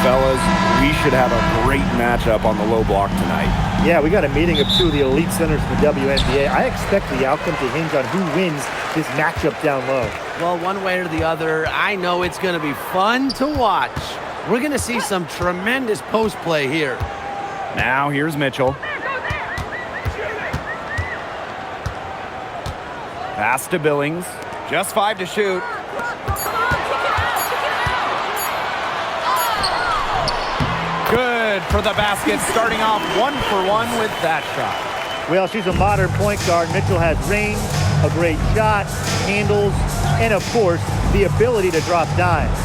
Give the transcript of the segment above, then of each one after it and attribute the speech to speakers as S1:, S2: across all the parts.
S1: Fellas, we should have a great matchup on the low block tonight.
S2: Yeah, we got a meeting of two of the elite centers in the WNBA. I expect the outcome to hinge on who wins this matchup down low.
S3: Well, one way or the other, I know it's going to be fun to watch. We're going to see some tremendous post play here.
S1: Now here's Mitchell. Pass to Billings. Just 5 to shoot. Good for the basket, starting off 1-for-1 with that shot.
S2: Well, she's a modern point guard. Mitchell has range, a great shot, handles, and of course, the ability to drop dimes.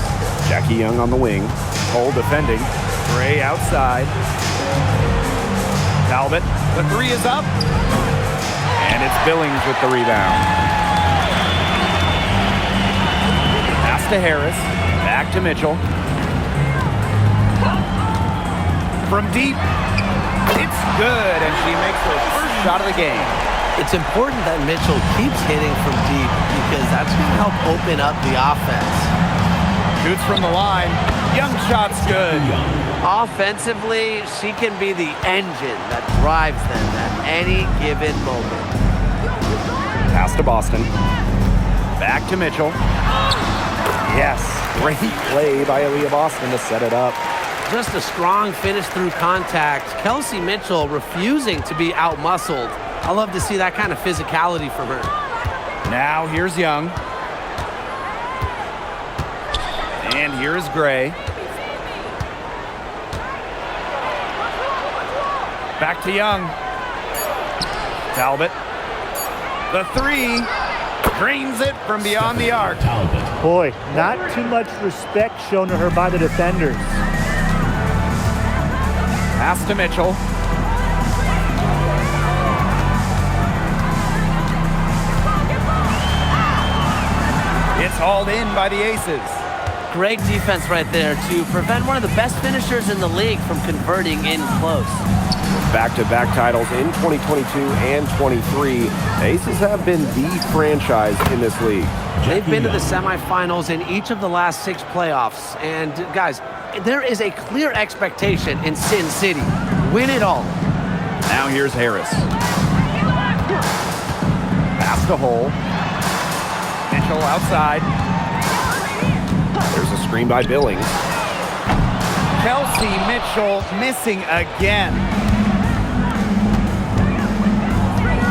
S1: Jackie Young on the wing. Cole defending. Gray outside. Talbot, the three is up. And it's Billings with the rebound. Pass to Harris. Back to Mitchell. From deep, it's good, and she makes her first shot of the game.
S3: It's important that Mitchell keeps hitting from deep because that's going to help open up the offense.
S1: Shoots from the line. Young shot's good.
S3: Offensively, she can be the engine that drives them at any given moment.
S1: Pass to Boston. Back to Mitchell. Yes, great play by Aaliyah Boston to set it up.
S3: Just a strong finish through contact. Kelsey Mitchell refusing to be out-muscled. I love to see that kind of physicality from her.
S1: Now here's Young. And here's Gray. Back to Young. Talbot. The three. Drains it from beyond the arc.
S2: Boy, not too much respect shown to her by the defenders.
S1: Pass to Mitchell. It's hauled in by the Aces.
S3: Great defense right there to prevent one of the best finishers in the league from converting in close.
S1: Back-to-back titles in 2022 and 23. The Aces have been the franchise in this league.
S3: They've been to the semifinals in each of the last 6 playoffs. And guys, there is a clear expectation in Sin City. Win it all.
S1: Now here's Harris. Pass to Hole. Mitchell outside. There's a screen by Billings. Kelsey Mitchell missing again.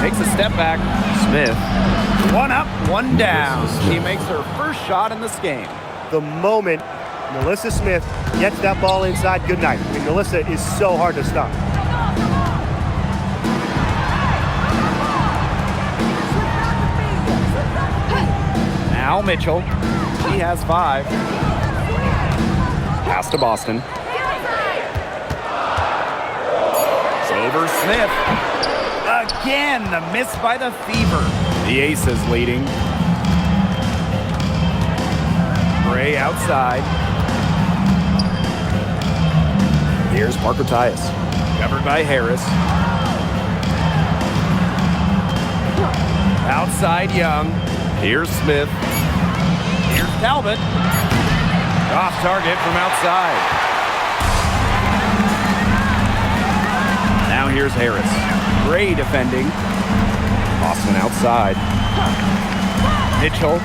S1: Takes a step back. Smith. One up, one down. She makes her first shot in this game.
S2: The moment Melissa Smith gets that ball inside, good night. I mean, Melissa is so hard to stop.
S1: Now Mitchell. He has 5. Pass to Boston. Over Smith. Again, the miss by the Fever. The Aces leading. Gray outside. Here's Parker Tyus. Covered by Harris. Outside Young. Here's Smith. Here's Talbot. Off target from outside. Now here's Harris. Gray defending. Boston outside. Mitchell.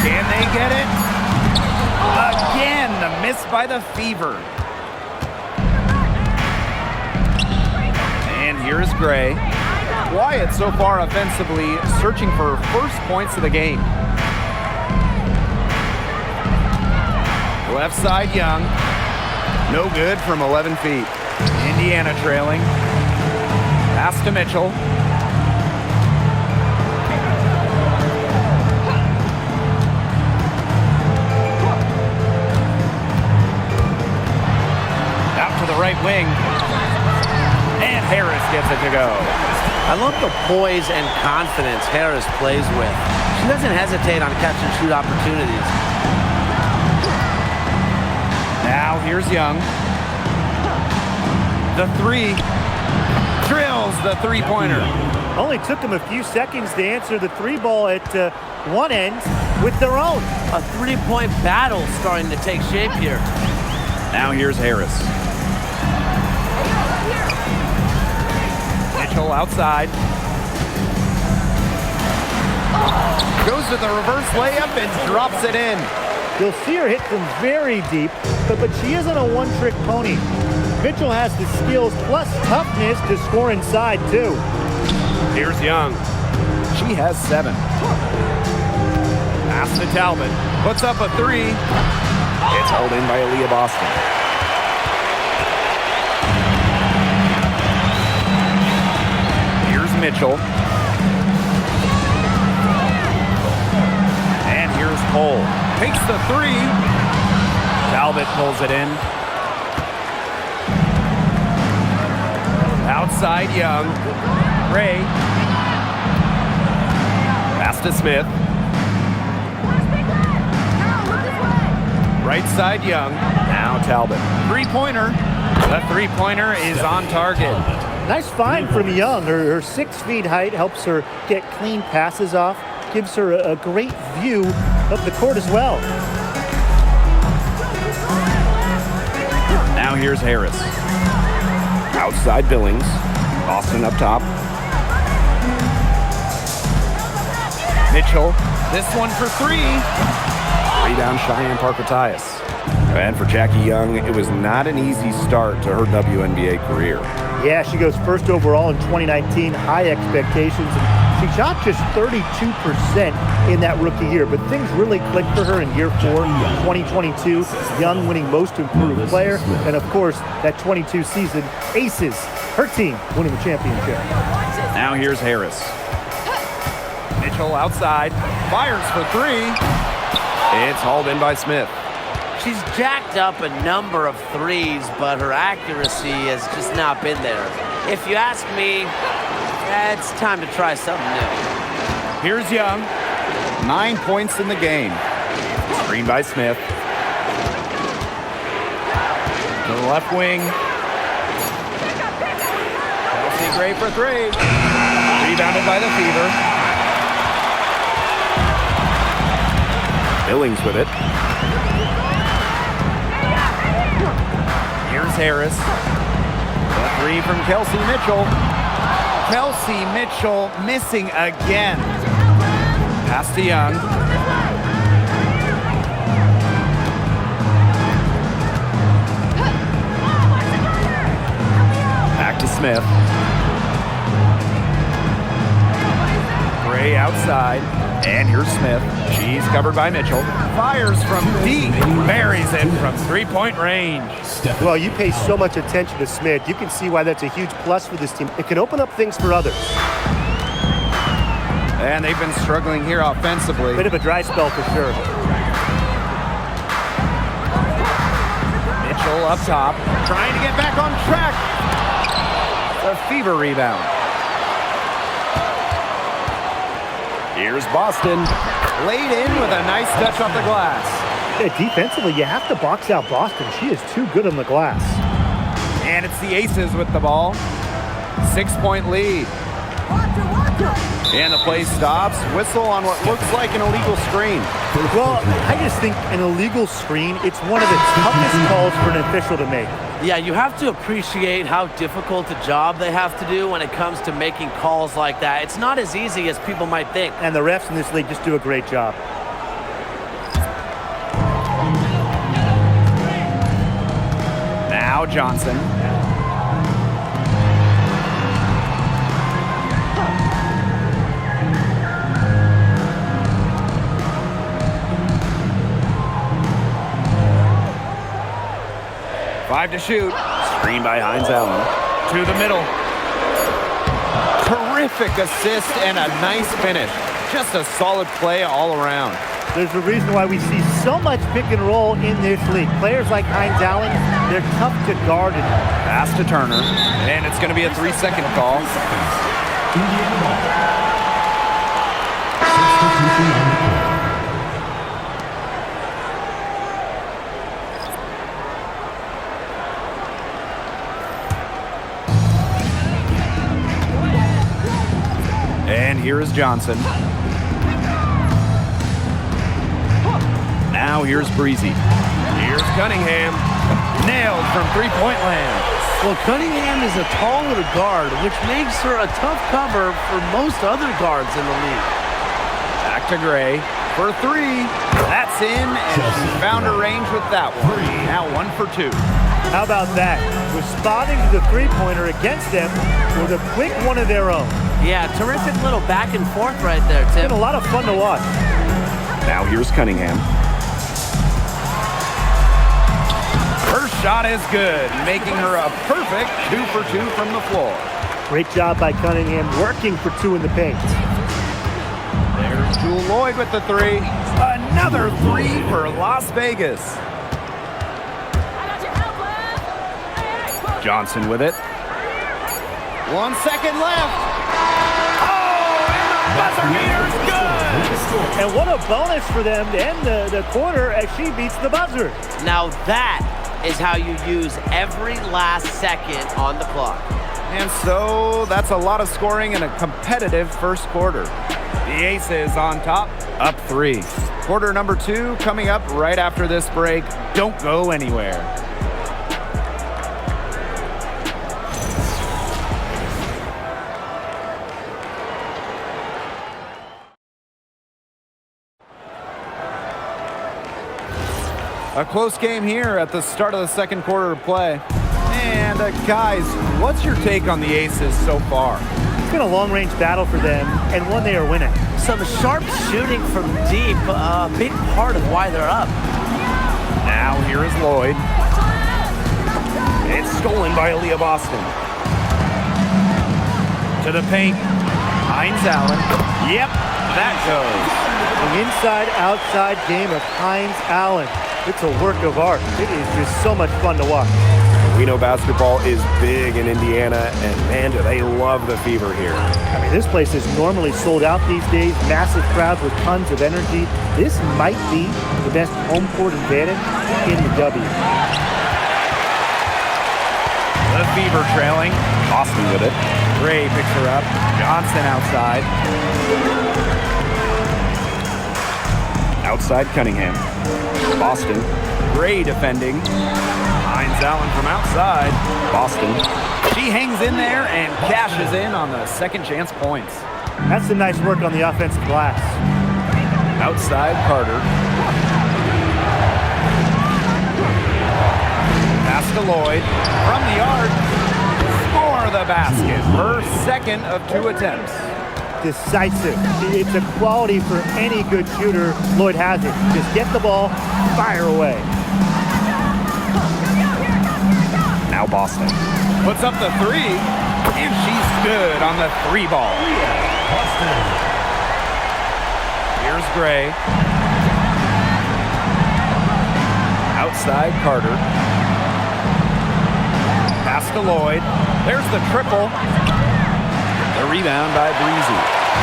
S1: Can they get it? Again, the miss by the Fever. And here's Gray. Quiet so far offensively, searching for first points of the game. Left side Young. No good from 11 feet. Indiana trailing. Pass to Mitchell. Out to the right wing. And Harris gets it to go.
S3: I love the poise and confidence Harris plays with. She doesn't hesitate on catch and shoot opportunities.
S1: Now here's Young. The three. Drills the three-pointer.
S2: Only took them a few seconds to answer the three ball at one end with their own.
S3: A three-point battle starting to take shape here.
S1: Now here's Harris. Mitchell outside. Goes to the reverse layup and drops it in.
S2: You'll see her hit from very deep, but she isn't a one-trick pony. Mitchell has the skills plus toughness to score inside, too.
S1: Here's Young. She has 7. Pass to Talbot. Puts up a 3. It's held in by Aaliyah Boston. Here's Mitchell. And here's Cole. Takes the 3. Talbot pulls it in. Outside Young. Ray. Pass to Smith. Right side Young. Now Talbot. Three-pointer. The three-pointer is on target.
S2: Nice find from Young. Her 6 feet height helps her get clean passes off. Gives her a great view of the court as well.
S1: Now here's Harris. Outside Billings. Boston up top. Mitchell. This one for 3. Rebound Cheyenne Parker-Tyus. And for Jackie Young, it was not an easy start to her WNBA career.
S2: Yeah, she goes first overall in 2019. High expectations. And she shot just 32% in that rookie year, but things really clicked for her in year 4, 2022. Young winning most improved player, and of course, that 22 season, Aces, her team winning the championship.
S1: Now here's Harris. Mitchell outside, fires for 3. It's hauled in by Smith.
S3: She's jacked up a number of threes, but her accuracy has just not been there. If you ask me, it's time to try something new.
S1: Here's Young. 9 points in the game. Screen by Smith. To the left wing. Kelsey Gray for 3. Rebounded by the Fever. Billings with it. Here's Harris. The 3 from Kelsey Mitchell. Kelsey Mitchell missing again. Pass to Young. Back to Smith. Gray outside. And here's Smith. She's covered by Mitchell. Fires from deep. Buries it from three-point range.
S2: Well, you pay so much attention to Smith. You can see why that's a huge plus for this team. It can open up things for others.
S1: And they've been struggling here offensively.
S2: Bit of a dry spell for sure.
S1: Mitchell up top, trying to get back on track. The Fever rebound. Here's Boston. Laid in with a nice touch off the glass.
S2: Yeah, defensively, you have to box out Boston. She is too good on the glass.
S1: And it's the Aces with the ball. 6-point lead. And the play stops. Whistle on what looks like an illegal screen.
S2: Well, I just think an illegal screen, it's one of the toughest calls for an official to make.
S3: Yeah, you have to appreciate how difficult a job they have to do when it comes to making calls like that. It's not as easy as people might think.
S2: And the refs in this league just do a great job.
S1: Now Johnson. Five to shoot. Screen by Hines Allen. To the middle. Terrific assist and a nice finish. Just a solid play all around.
S2: There's a reason why we see so much pick and roll in this league. Players like Hines Allen, they're tough to guard.
S1: Pass to Turner. And it's going to be a 3-second call. And here is Johnson. Now here's Breezy. Here's Cunningham. Nailed from three-point land.
S3: Well, Cunningham is a tall little guard, which makes her a tough cover for most other guards in the league.
S1: Back to Gray for three. That's in, and she found her range with that one. Now 1 for 2.
S2: How about that? Responding to the three-pointer against them with a quick one of their own.
S3: Yeah, terrific little back and forth right there, Tim.
S2: Been a lot of fun to watch.
S1: Now here's Cunningham. Her shot is good, making her a perfect 2 for 2 from the floor.
S2: Great job by Cunningham, working for 2 in the paint.
S1: There's Jewel Lloyd with the 3. Another 3 for Las Vegas. Johnson with it. 1 second left. Oh, and the buzzer beater's good.
S2: And what a bonus for them to end the quarter as she beats the buzzer.
S3: Now that is how you use every last second on the clock.
S1: And so that's a lot of scoring in a competitive first quarter. The Aces on top, up 3. Quarter number 2 coming up right after this break. Don't go anywhere. A close game here at the start of the second quarter of play. And guys, what's your take on the Aces so far?
S2: It's been a long-range battle for them, and one they are winning.
S3: Some sharp shooting from deep, a big part of why they're up.
S1: Now here is Lloyd. It's stolen by Aaliyah Boston. To the paint. Hines Allen. Yep, that goes.
S2: The inside-outside game of Hines Allen. It's a work of art. It is just so much fun to watch.
S1: We know basketball is big in Indiana, and man, do they love the fever here.
S2: I mean, this place is normally sold out these days, massive crowds with tons of energy. This might be the best home court advantage in the W.
S1: The fever trailing. Boston with it. Gray picks her up. Johnson outside. Outside Cunningham. Boston. Gray defending. Hines Allen from outside. Boston. She hangs in there and cashes in on the second chance points.
S2: That's some nice work on the offensive glass.
S1: Outside Carter. Pass to Lloyd. From the arc. For the basket. Her second of 2 attempts.
S2: Decisive. It's a quality for any good shooter. Lloyd has it. Just get the ball, fire away.
S1: Now Boston puts up the 3, and she's good on the 3 ball. Here's Gray. Outside Carter. Pass to Lloyd. There's the triple. The rebound by Breezy.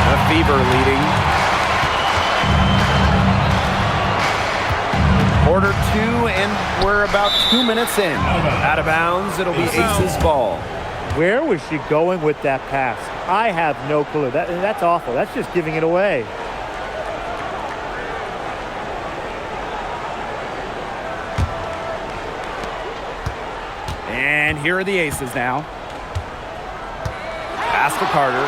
S1: The Fever leading. Quarter 2, and we're about 2 minutes in. Out of bounds, it'll be Aces ball.
S2: Where was she going with that pass? I have no clue. That's awful. That's just giving it away.
S1: And here are the Aces now. Pass to Carter.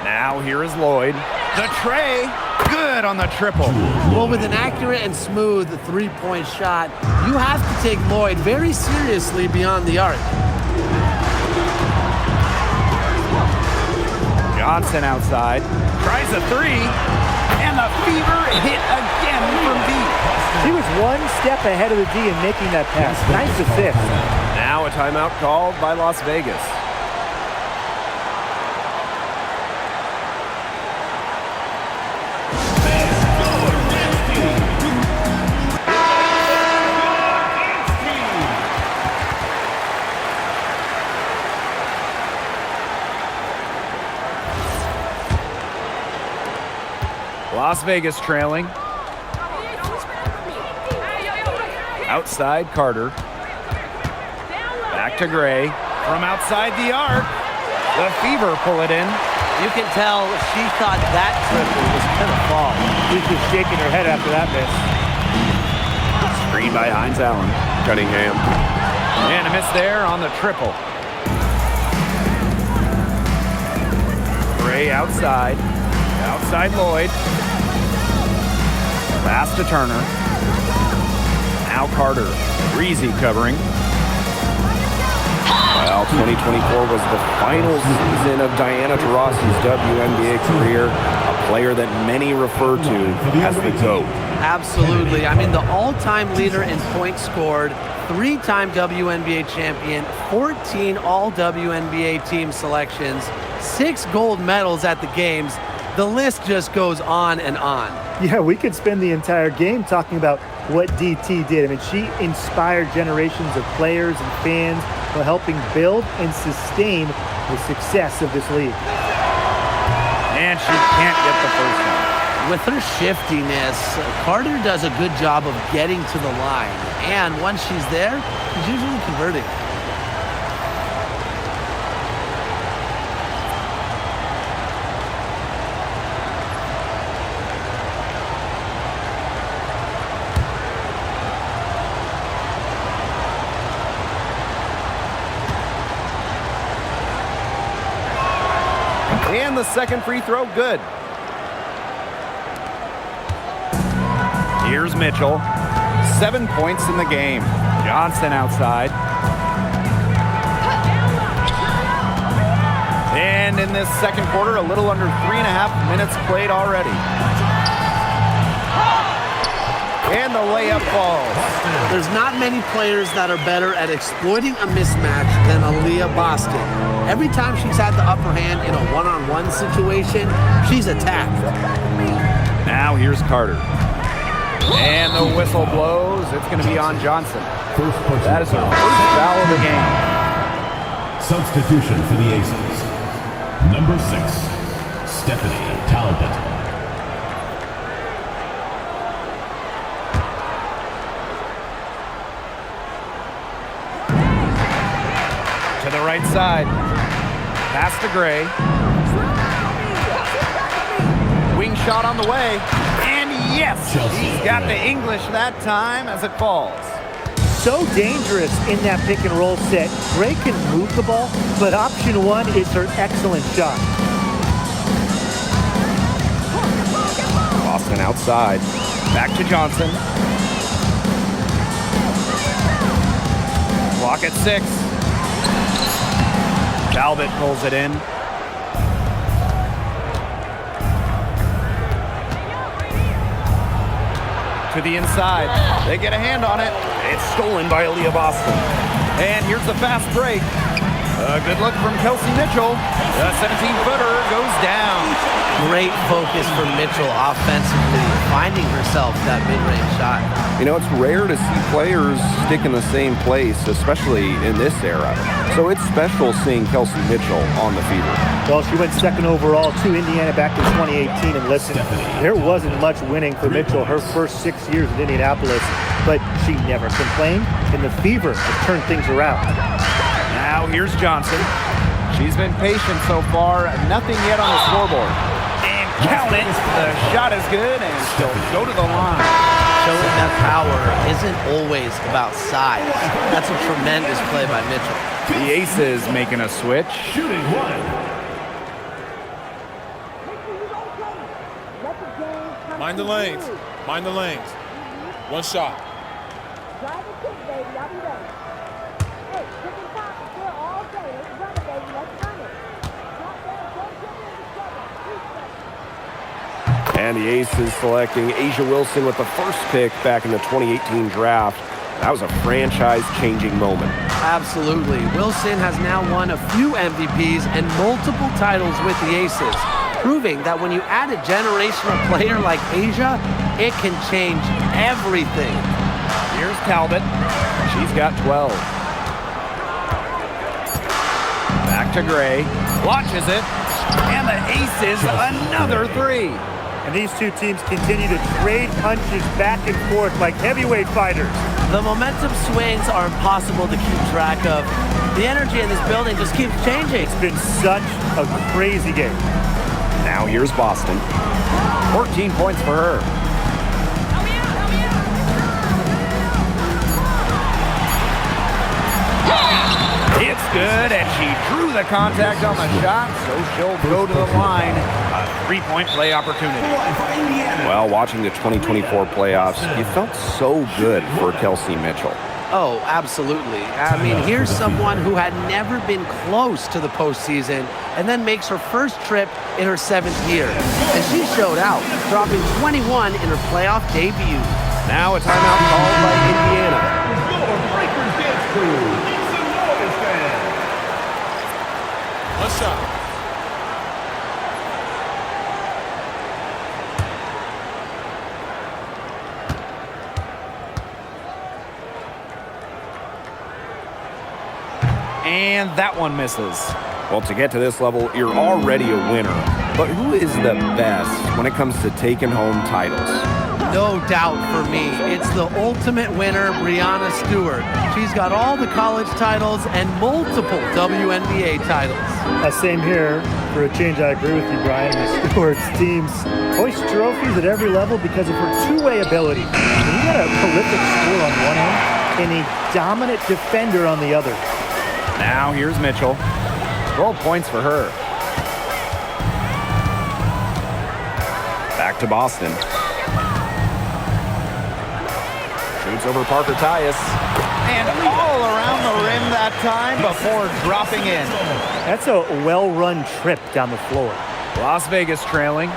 S1: Now here is Lloyd. The tray, good on the triple.
S3: Well, with an accurate and smooth three-point shot, you have to take Lloyd very seriously beyond the arc.
S1: Johnson outside, tries a 3, and the Fever hit again from deep.
S2: She was one step ahead of the D in making that pass. Nice assist.
S1: Now a timeout called by Las Vegas. Las Vegas trailing. Outside Carter. Back Back to Gray. From outside the arc. The Fever pull it in.
S3: You can tell she thought that triple was going to fall.
S2: She's just shaking her head after that miss.
S1: Screen by Hines Allen.
S4: Cunningham.
S1: And a miss there on the triple. Gray outside. Outside Lloyd. Pass to Turner. Now Carter. Breezy covering.
S4: Well, 2024 was the final season of Diana Taurasi's WNBA career, a player that many refer to as the GOAT.
S3: Absolutely. I mean, the all-time leader in points scored, 3-time WNBA champion, 14 all-WNBA team selections, 6 gold medals at the games. The list just goes on and on.
S2: Yeah, we could spend the entire game talking about what DT did. I mean, she inspired generations of players and fans while helping build and sustain the success of this league.
S1: And she can't get the first one.
S3: With her shiftiness, Carter does a good job of getting to the line. And once she's there, she's usually converting.
S1: And the second free throw, good. Here's Mitchell. 7 points in the game. Johnson outside. And in this second quarter, a little under 3.5 minutes played already. And the layup falls.
S3: There's not many players that are better at exploiting a mismatch than Aaliyah Boston. Every time she's had the upper hand in a one-on-one situation, she's attacked.
S1: Now here's Carter. And the whistle blows. It's going to be on Johnson. That is her first foul of the game.
S5: Substitution for the Aces. Number 6, Stephanie Talbot.
S1: To the right side. Pass to Gray. Wing shot on the way. And yes, he's got the English that time as it falls.
S2: So dangerous in that pick and roll set. Gray can move the ball, but option one is her excellent shot.
S1: Boston outside. Back to Johnson. Clock at 6. Talbot pulls it in. To the inside. They get a hand on it. It's stolen by Aaliyah Boston. And here's the fast break. A good look from Kelsey Mitchell. The 17-footer goes down.
S3: Great focus for Mitchell offensively, finding herself that mid-range shot.
S4: You know, it's rare to see players stick in the same place, especially in this era. So it's special seeing Kelsey Mitchell on the Fever.
S2: Well, she went second overall to Indiana back in 2018, and listen, there wasn't much winning for Mitchell her first 6 years in Indianapolis, but she never complained, and the Fever have turned things around.
S1: Now here's Johnson. She's been patient so far. Nothing yet on the scoreboard. And count it. The shot is good, and she'll go to the line.
S3: Showing that power isn't always about size. That's a tremendous play by Mitchell.
S1: The Aces making a switch.
S5: Shooting 1.
S6: Mind the lanes. Mind the lanes. One shot.
S7: Drive the kick, baby. I'll be ready. Hey, pick and pop. It's here all day. Let's run it, baby. Let's run it. Drop down. Don't get in the trouble.
S4: And the Aces selecting Asia Wilson with the first pick back in the 2018 draft. That was a franchise-changing moment.
S3: Absolutely. Wilson has now won a few MVPs and multiple titles with the Aces, proving that when you add a generational player like Asia, it can change everything.
S1: Here's Talbot. She's got 12. Back to Gray. Launches it. And the Aces another 3.
S2: And these two teams continue to trade punches back and forth like heavyweight fighters.
S3: The momentum swings are impossible to keep track of. The energy in this building just keeps changing.
S2: It's been such a crazy game.
S4: Now here's Boston.
S1: 14 points for her. It's good, and she drew the contact on the shot, so she'll go to the line. A 3-point play opportunity.
S4: Well, watching the 2024 playoffs, you felt so good for Kelsey Mitchell.
S3: Oh, absolutely. I mean, here's someone who had never been close to the postseason and then makes her first trip in her 7th year. And she showed out, dropping 21 in her playoff debut.
S4: Now a timeout called by Indiana.
S6: One shot.
S1: And that one misses.
S4: Well, to get to this level, you're already a winner. But who is the best when it comes to taking home titles?
S3: No doubt for me, it's the ultimate winner, Breanna Stewart. She's got all the college titles and multiple WNBA titles.
S2: Same here. For a change, I agree with you, Brian. The Stewart's teams hoist trophies at every level because of her two-way ability. And you got a prolific scorer on one end and a dominant defender on the other.
S1: Now here's Mitchell. 12 points for her.
S4: Back to Boston. Shoots over Parker Tyus.
S1: And all around the rim that time before dropping in.
S2: That's a well-run trip down the floor.
S1: Las Vegas trailing.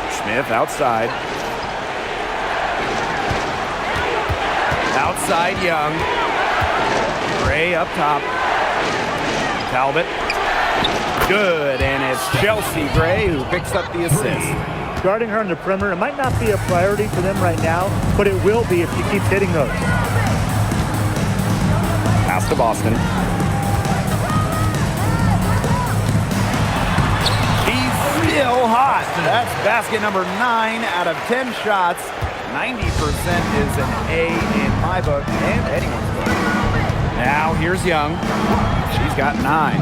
S4: Smith outside.
S1: Outside Young. Gray up top. Talbot. Good, and it's Chelsea Gray who picks up the assist.
S2: Guarding her on the perimeter, it might not be a priority for them right now, but it will be if she keeps hitting those.
S4: Pass to Boston.
S1: He's still hot. That's basket number 9 out of 10 shots. 90% is an A in my book and anyone's book. Now here's Young. She's got 9.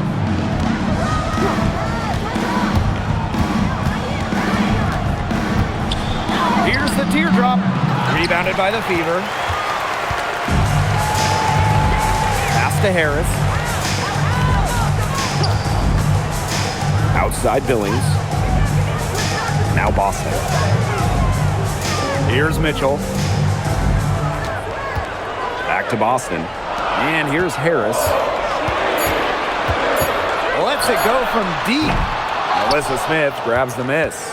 S1: Here's the teardrop. Rebounded by the Fever. Pass to Harris.
S4: Outside Billings. Now Boston.
S1: Here's Mitchell.
S4: Back to Boston.
S1: And here's Harris. Lets it go from deep. Melissa Smith grabs the miss.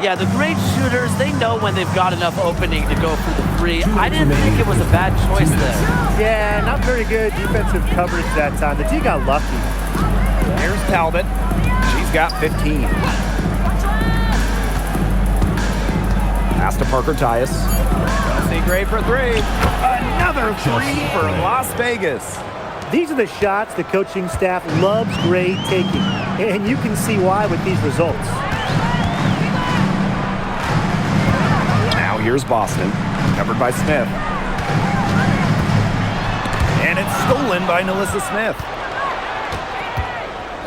S3: Yeah, the great shooters, they know when they've got enough opening to go for the three. I didn't think it was a bad choice there.
S2: Yeah, not very good defensive coverage that time. The D got lucky.
S1: Here's Talbot. She's got 15.
S4: Pass to Parker Tyus.
S1: Chelsea Gray for 3. Another 3 for Las Vegas.
S2: These are the shots the coaching staff loves Gray taking, and you can see why with these results.
S4: Now here's Boston.
S1: Covered by Smith. And it's stolen by Melissa Smith.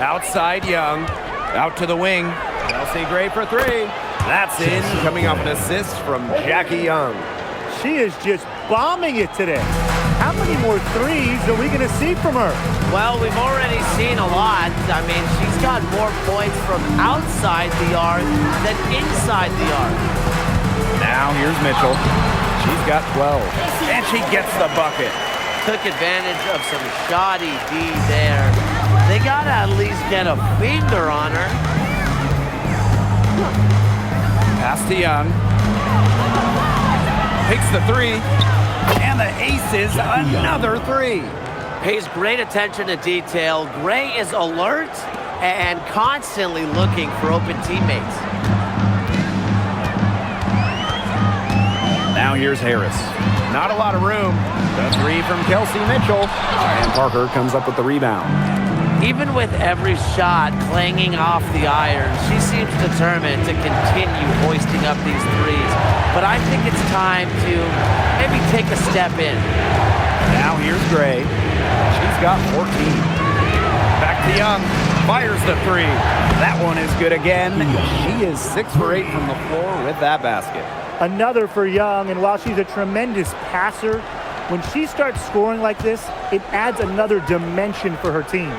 S1: Outside Young. Out to the wing. Chelsea Gray for 3. That's in. Coming off an assist from Jackie Young.
S2: She is just bombing it today. How many more threes are we going to see from her?
S3: Well, we've already seen a lot. I mean, she's got more points from outside the arc than inside the arc.
S1: Now here's Mitchell. She's got 12. And she gets the bucket.
S3: Took advantage of some shoddy D there. They got to at least get a finger on her.
S1: Pass to Young. Takes the 3. And the ace is another 3.
S3: Pays great attention to detail. Gray is alert and constantly looking for open teammates.
S1: Now here's Harris. Not a lot of room. The 3 from Kelsey Mitchell.
S4: And Parker comes up with the rebound.
S3: Even with every shot clanging off the iron, she seems determined to continue hoisting up these threes. But I think it's time to maybe take a step in.
S1: Now here's Gray. She's got 14. Back to Young. Fires the three. That one is good again. She is 6 for 8 from the floor with that basket.
S2: Another for Young, and while she's a tremendous passer, when she starts scoring like this, it adds another dimension for her team.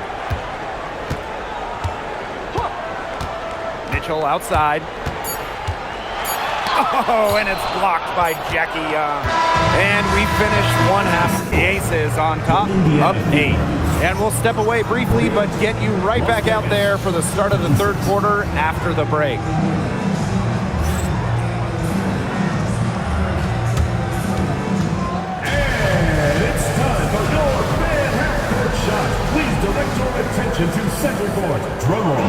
S1: Mitchell outside. Oh, and it's blocked by Jackie Young. And we finish one half. The Aces on top, up 8. And we'll step away briefly, but get you right back out there for the start of the third quarter after the break.
S5: And it's time for your fan half-court shot. Please direct your attention to center court. Drum roll.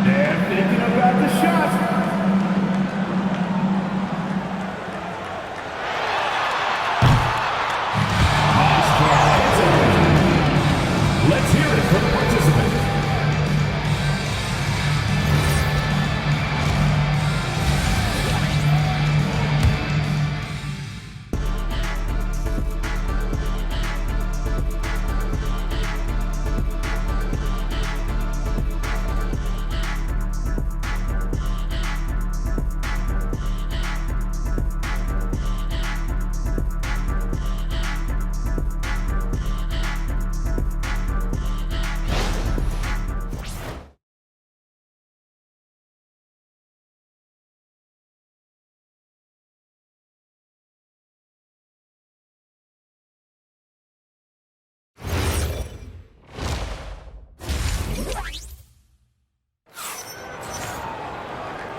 S5: And thinking about the shot. Let's hear it from the participant.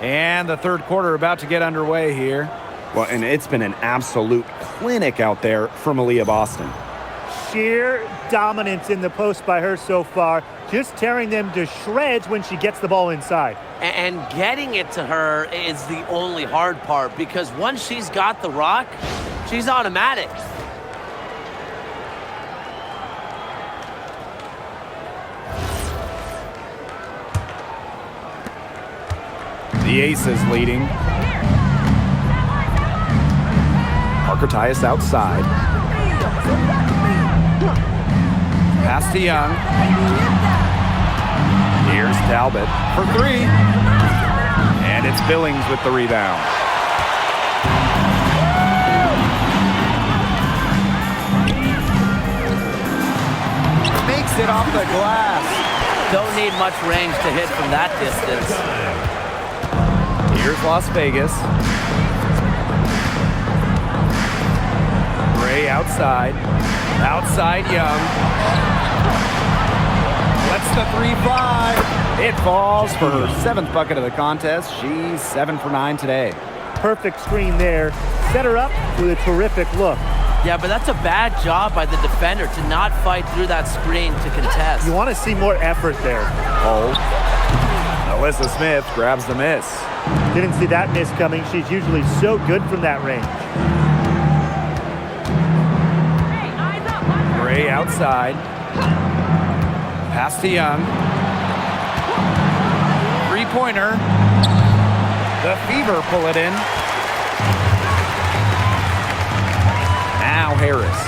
S1: And the third quarter about to get underway here.
S4: Well, and it's been an absolute clinic out there from Aaliyah Boston.
S2: Sheer dominance in the post by her so far, just tearing them to shreds when she gets the ball inside.
S3: And getting it to her is the only hard part, because once she's got the rock, she's automatic.
S1: The Aces leading.
S4: Parker Tyus outside.
S1: Pass to Young. Here's Talbot for 3. And it's Billings with the rebound. Makes it off the glass.
S3: Don't need much range to hit from that distance.
S1: Here's Las Vegas. Ray outside. Outside Young. Lets the 3 fly. It falls for her 7th bucket of the contest. She's 7 for 9 today.
S2: Perfect screen there. Set her up with a terrific look.
S3: Yeah, but that's a bad job by the defender to not fight through that screen to contest.
S2: You want to see more effort there.
S1: Oh. Alyssa Smith grabs the miss.
S2: Didn't see that miss coming. She's usually so good from that range.
S1: Ray outside. Pass to Young. 3-pointer. The Fever pull it in. Now Harris.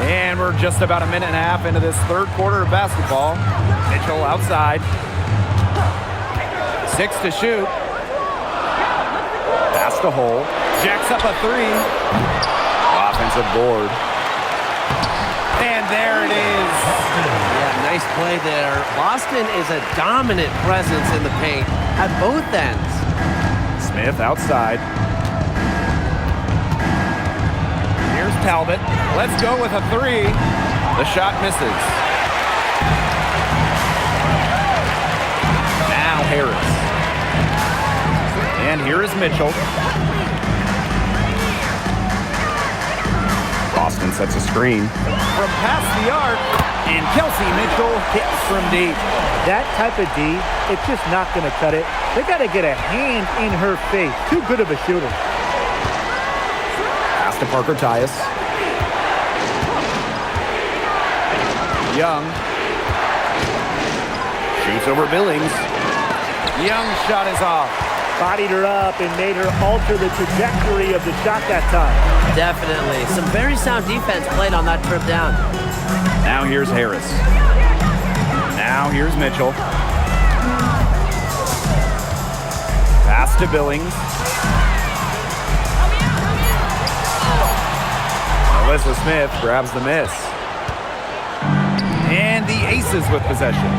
S1: And we're just about a minute and a half into this third quarter of basketball. Mitchell outside. 6 to shoot. Pass to Hole. Jacks up a 3. Offensive board. And there it is.
S3: Yeah, nice play there. Boston is a dominant presence in the paint at both ends.
S1: Smith outside. Here's Talbot. Let's go with a 3. The shot misses. Now Harris. And here is Mitchell.
S4: Boston sets a screen.
S1: From past the arc, and Kelsey Mitchell hits from deep.
S2: That type of D, it's just not going to cut it. They got to get a hand in her face. Too good of a shooter.
S4: Pass to Parker Tyus.
S1: Young. Shoots over Billings. Young's shot is off.
S2: bodied her up and made her alter the trajectory of the shot that time.
S3: Definitely. Some very sound defense played on that trip down.
S1: Now here's Harris. Now here's Mitchell. Pass to Billings. Alyssa Smith grabs the miss. And the Aces with possession.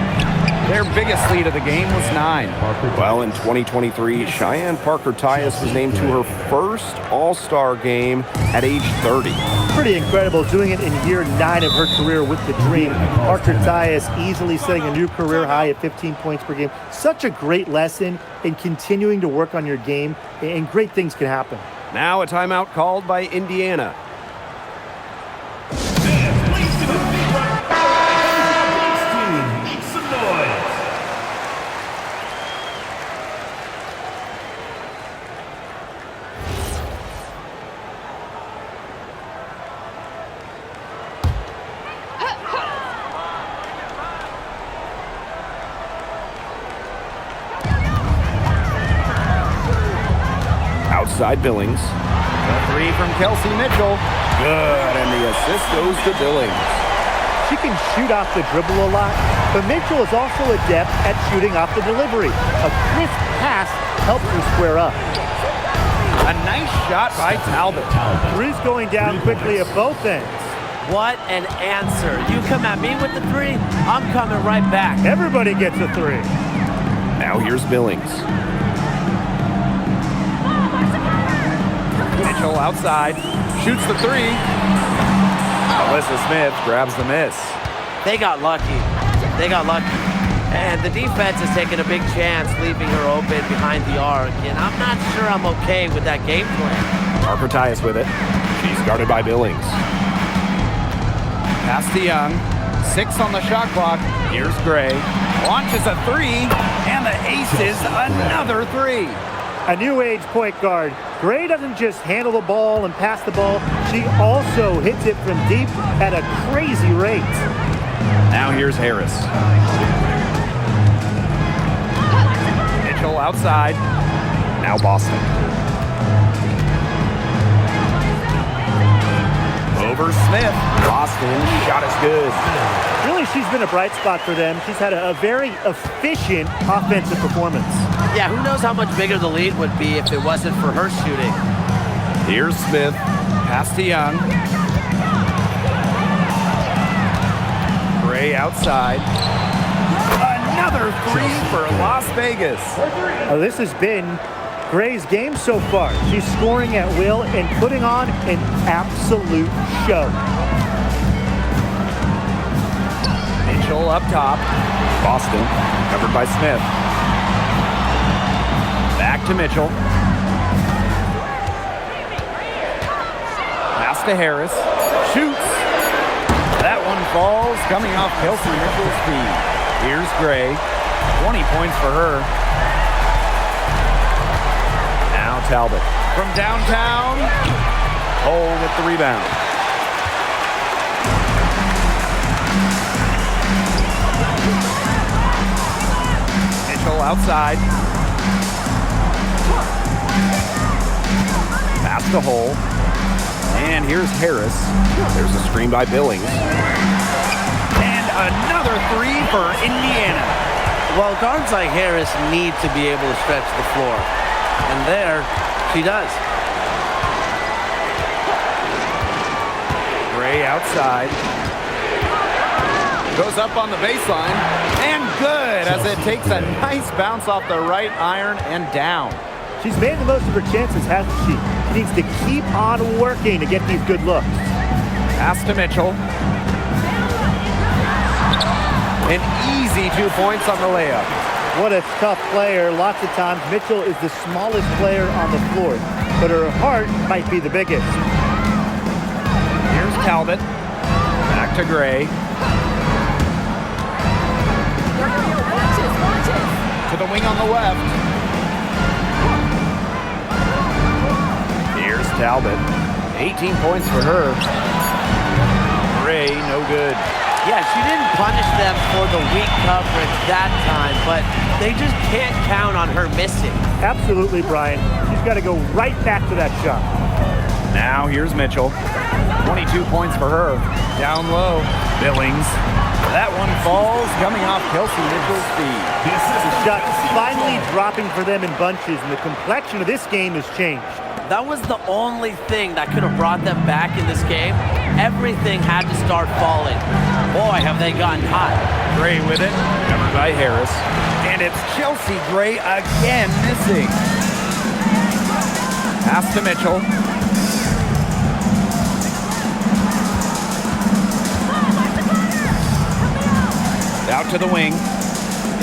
S1: Their biggest lead of the game was 9.
S4: Well, in 2023, Cheyenne Parker-Tyus was named to her first All-Star game at age 30.
S2: Pretty incredible, doing it in year 9 of her career with the Dream. Parker-Tyus easily setting a new career high at 15 points per game. Such a great lesson in continuing to work on your game, and great things can happen.
S4: Now a timeout called by Indiana.
S5: Make some noise.
S4: Outside Billings.
S1: The 3 from Kelsey Mitchell.
S4: Good, and the assist goes to Billings.
S2: She can shoot off the dribble a lot, but Mitchell is also adept at shooting off the delivery. A crisp pass helps her square up.
S1: A nice shot by Talbot.
S2: Three's going down quickly at both ends.
S3: What an answer. You come at me with the 3, I'm coming right back.
S2: Everybody gets a 3.
S4: Now here's Billings.
S1: Mitchell outside. Shoots the 3. Alyssa Smith grabs the miss.
S3: They got lucky. They got lucky. And the defense is taking a big chance, leaving her open behind the arc. And I'm not sure I'm okay with that game plan.
S4: Parker-Tyus with it. She's guarded by Billings.
S1: Pass to Young. 6 on the shot clock. Here's Gray. Launches a 3. And the Aces another 3.
S2: A new age point guard. Gray doesn't just handle the ball and pass the ball. She also hits it from deep at a crazy rate.
S1: Now here's Harris. Mitchell outside.
S4: Now Boston.
S1: Over Smith.
S4: Boston shot is good.
S2: Really, she's been a bright spot for them. She's had a very efficient offensive performance.
S3: Yeah, who knows how much bigger the lead would be if it wasn't for her shooting.
S1: Here's Smith. Pass to Young. Gray outside. Another 3 for Las Vegas.
S2: This has been Gray's game so far. She's scoring at will and putting on an absolute show.
S1: Mitchell up top.
S4: Boston covered by Smith.
S1: Back to Mitchell. Pass to Harris. Shoots. That one falls, coming off Kelsey Mitchell's feet. Here's Gray. 20 points for her. Now Talbot. From downtown. Hole with the rebound. Mitchell outside. Pass to Hole. And here's Harris.
S4: There's a screen by Billings.
S1: And another 3 for Indiana.
S3: Well, guards like Harris need to be able to stretch the floor. And there, she does.
S1: Gray outside. Goes up on the baseline. And good as it takes a nice bounce off the right iron and down.
S2: She's made the most of her chances, hasn't she? She needs to keep on working to get these good looks.
S1: Pass to Mitchell. An easy 2 points on the layup.
S2: What a tough player. Lots of times, Mitchell is the smallest player on the floor, but her heart might be the biggest.
S1: Here's Talbot. Back to Gray. To the wing on the left. Here's Talbot. 18 points for her. Gray, no good.
S3: Yeah, she didn't punish them for the weak coverage that time, but they just can't count on her missing.
S2: Absolutely, Brian. She's got to go right back to that shot.
S1: Now here's Mitchell. 22 points for her. Down low. Billings. That one falls, coming off Kelsey Mitchell's feet.
S2: The shot finally dropping for them in bunches, and the complexion of this game has changed.
S3: That was the only thing that could have brought them back in this game. Everything had to start falling. Boy, have they gotten hot.
S1: Gray with it, covered by Harris. And it's Chelsea Gray again missing. Pass to Mitchell. Out to the wing.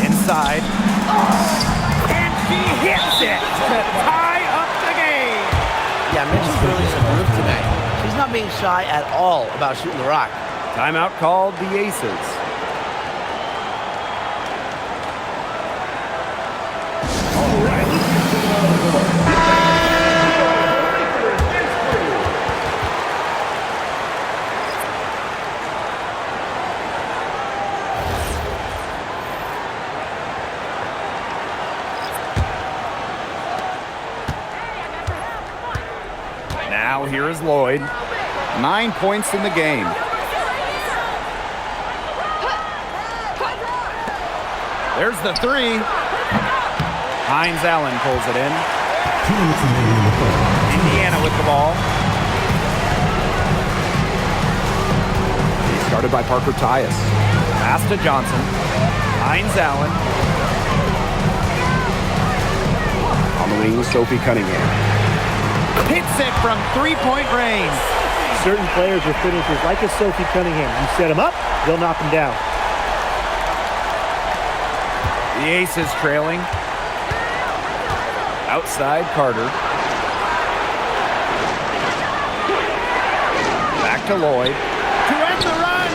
S1: Inside. And she hits it to tie up the game.
S3: Yeah, Mitchell's really improved tonight. She's not being shy at all about shooting the rock.
S1: Timeout called the Aces. Now here is Lloyd. 9 points in the game. There's the three. Hines Allen pulls it in. Indiana with the ball.
S4: Started by Parker Tyus.
S1: Pass to Johnson. Hines Allen.
S4: On the wing, Sophie Cunningham.
S1: Hits it from three-point range.
S2: Certain players are finishers like a Sophie Cunningham. You set them up, they'll knock them down.
S1: The Aces trailing. Outside Carter. Back to Lloyd. To end the run.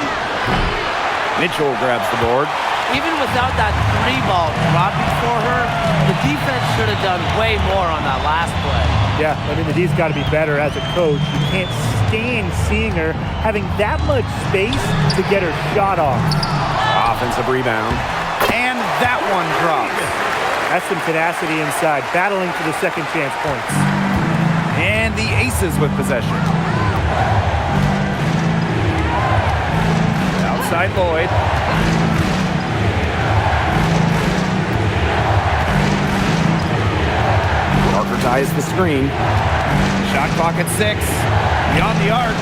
S1: Mitchell grabs the board.
S3: Even without that three ball dropping for her, the defense should have done way more on that last play.
S2: Yeah, I mean, the D's got to be better as a coach. You can't stand seeing her having that much space to get her shot off.
S4: Offensive rebound.
S1: And that one drops.
S2: That's some tenacity inside, battling for the second chance points.
S1: And the Aces with possession. Outside Lloyd.
S4: Parker ties the screen.
S1: Shot clock at 6. Beyond the arc.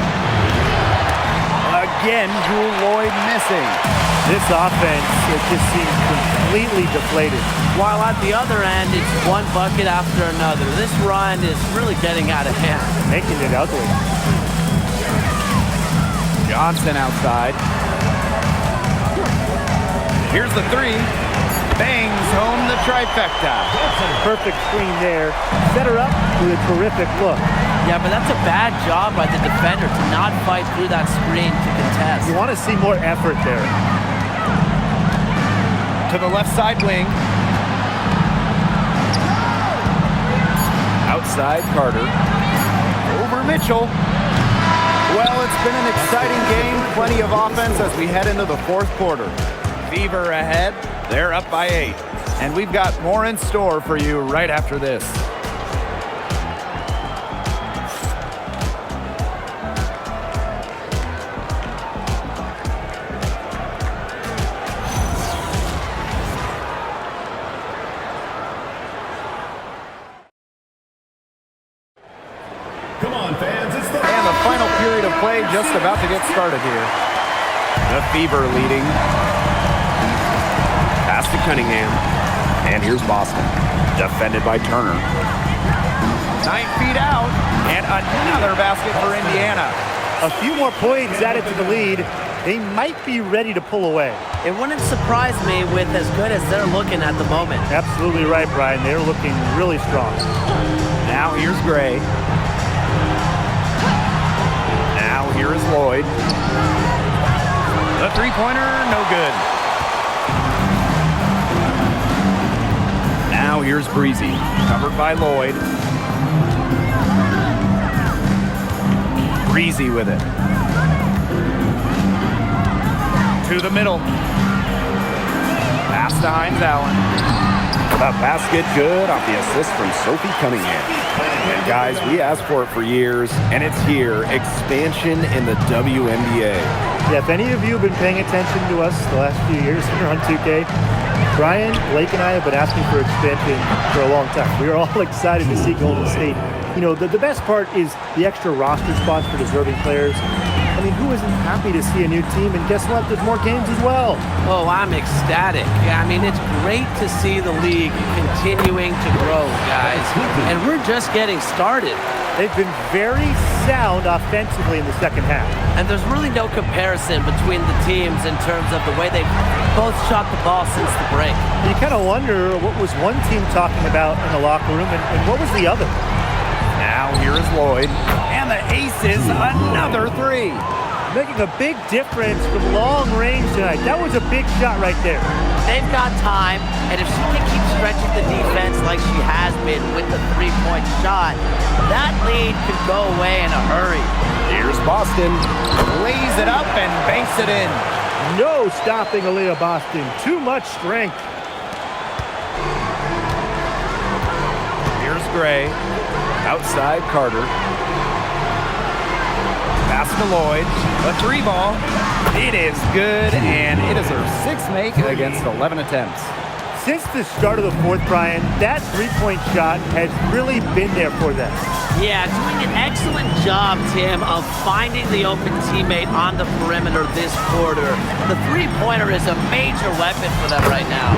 S1: Again, Jewel Lloyd missing.
S2: This offense, it just seems completely deflated.
S3: While at the other end, it's one bucket after another. This run is really getting out of hand.
S2: Making it ugly.
S1: Johnson outside. Here's the three. Bangs home the trifecta.
S2: Perfect screen there. Set her up with a terrific look.
S3: Yeah, but that's a bad job by the defender to not fight through that screen to contest.
S2: You want to see more effort there.
S1: To the left side wing. Outside Carter. Over Mitchell. Well, it's been an exciting game. Plenty of offense as we head into the fourth quarter. Fever ahead. They're up by 8. And we've got more in store for you right after this.
S5: Come on, fans, it's the...
S1: And the final period of play just about to get started here. The Fever leading.
S4: Pass to Cunningham. And here's Boston. Defended by Turner.
S1: 9 feet out. And another basket for Indiana.
S2: A few more points added to the lead. They might be ready to pull away.
S3: It wouldn't surprise me with as good as they're looking at the moment.
S2: Absolutely right, Brian. They're looking really strong.
S1: Now here's Gray. Now here is Lloyd. The three-pointer, no good. Now here's Breezy, covered by Lloyd. Breezy with it. To the middle. Pass to Hines Allen.
S4: The basket good off the assist from Sophie Cunningham. And guys, we asked for it for years, and it's here. Expansion in the WNBA.
S2: Yeah, if any of you have been paying attention to us the last few years here on 2K, Brian, Blake, and I have been asking for expansion for a long time. We are all excited to see Golden State. You know, the best part is the extra roster spots for deserving players. I mean, who isn't happy to see a new team? And guess what? There's more games as well.
S3: Oh, I'm ecstatic. I mean, it's great to see the league continuing to grow, guys. And we're just getting started.
S2: They've been very sound offensively in the second half.
S3: And there's really no comparison between the teams in terms of the way they've both shot the ball since the break.
S2: You kind of wonder what was one team talking about in the locker room and what was the other?
S1: Now here is Lloyd. And the Aces, another three.
S2: Making a big difference from long range tonight. That was a big shot right there.
S3: They've got time, and if she can keep stretching the defense like she has been with the three-point shot, that lead could go away in a hurry.
S4: Here's Boston.
S1: Lays it up and banks it in.
S2: No stopping Aaliyah Boston. Too much strength.
S1: Here's Gray. Outside Carter. Pass to Lloyd. A three ball. It is good, and it is her sixth make against 11 attempts.
S2: Since the start of the fourth, Brian, that three-point shot has really been there for them.
S3: Yeah, doing an excellent job, Tim, of finding the open teammate on the perimeter this quarter. The three-pointer is a major weapon for them right now.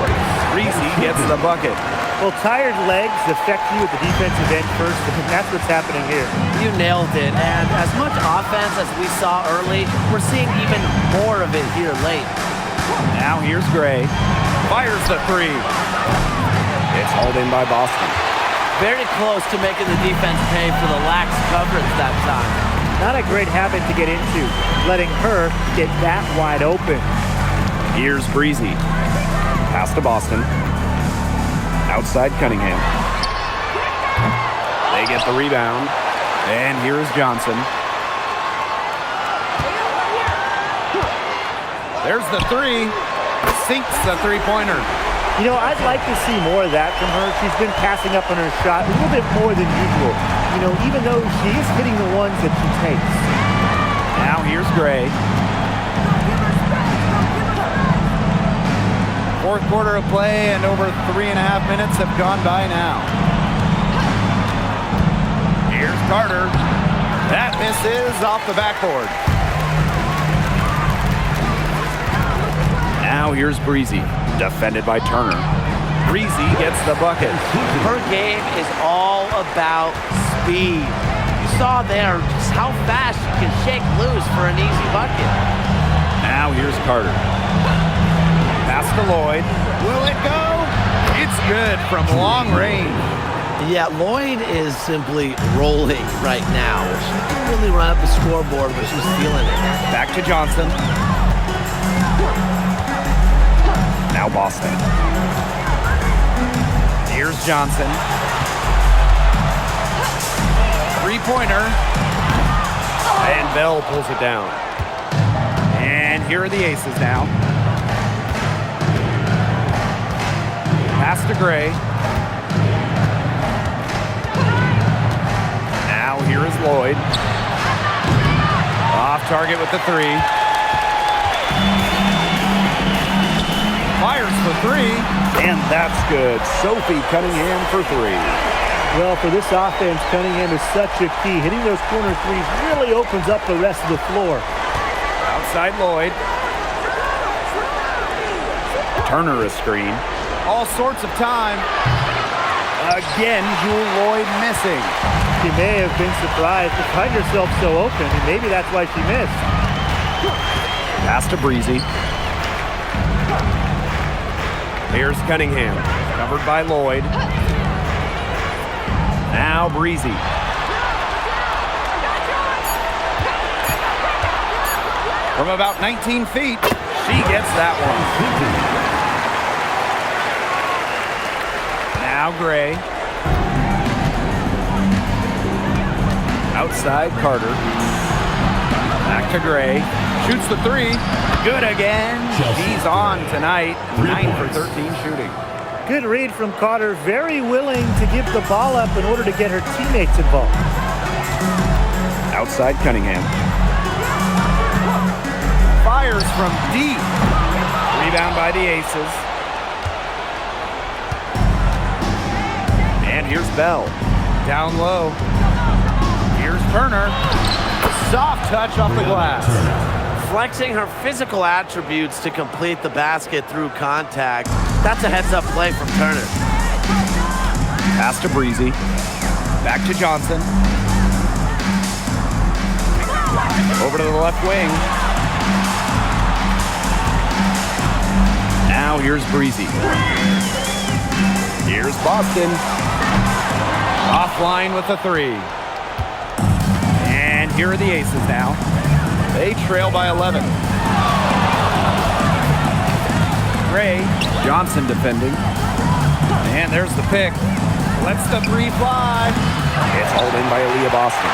S1: Breezy gets the bucket.
S2: Well, tired legs affect you at the defensive end first, and that's what's happening here.
S3: You nailed it, and as much offense as we saw early, we're seeing even more of it here late.
S1: Now here's Gray. Fires the three.
S4: It's hauled in by Boston.
S3: Very close to making the defense pay for the lax coverage that time.
S2: Not a great habit to get into, letting her get that wide open.
S4: Here's Breezy. Pass to Boston. Outside Cunningham. They get the rebound.
S1: And here is Johnson. There's the three. Sinks the three-pointer.
S2: You know, I'd like to see more of that from her. She's been passing up on her shot a little bit more than usual. You know, even though she is hitting the ones that she takes.
S1: Now here's Gray. Fourth quarter of play, and over 3.5 minutes have gone by now. Here's Carter. That misses off the backboard.
S4: Now here's Breezy. Defended by Turner.
S1: Breezy gets the bucket.
S3: Her game is all about speed. You saw there just how fast she can shake loose for an easy bucket.
S1: Now here's Carter. Pass to Lloyd. Will it go? It's good from long range.
S3: Yeah, Lloyd is simply rolling right now. She can really run up the scoreboard, but she's feeling it.
S1: Back to Johnson.
S4: Now Boston.
S1: Here's Johnson. Three-pointer. And Bell pulls it down. And here are the Aces now. Pass to Gray. Now here is Lloyd. Off target with the three. Fires for three.
S4: And that's good. Sophie Cunningham for three.
S2: Well, for this offense, Cunningham is such a key. Hitting those corner threes really opens up the rest of the floor.
S1: Outside Lloyd.
S4: Turner a screen.
S1: All sorts of time. Again, Jewel Lloyd missing.
S2: She may have been surprised to find herself so open, and maybe that's why she missed.
S4: Pass to Breezy. Here's Cunningham.
S1: Covered by Lloyd. Now Breezy. From about 19 feet, she gets that one. Now Gray. Outside Carter. Back to Gray. Shoots the three. Good again.
S5: Chelsea.
S1: She's on tonight.
S5: 3
S1: 9 for
S5: points.
S1: 13 shooting.
S2: Good read from Carter. Very willing to give the ball up in order to get her teammates involved.
S4: Outside Cunningham.
S1: Fires from deep. Rebound by the Aces. And here's Bell. Down low. Here's Turner. Soft touch off the glass.
S3: Flexing her physical attributes to complete the basket through contact. That's a heads-up play from Turner.
S1: Pass to Breezy. Back to Johnson. Over to the left wing. Now here's Breezy. Here's Boston. Offline with the three. And here are the Aces now. They trail by 11. Gray, Johnson defending. And there's the pick. Lets the three fly.
S4: It's hauled in by Aaliyah Boston.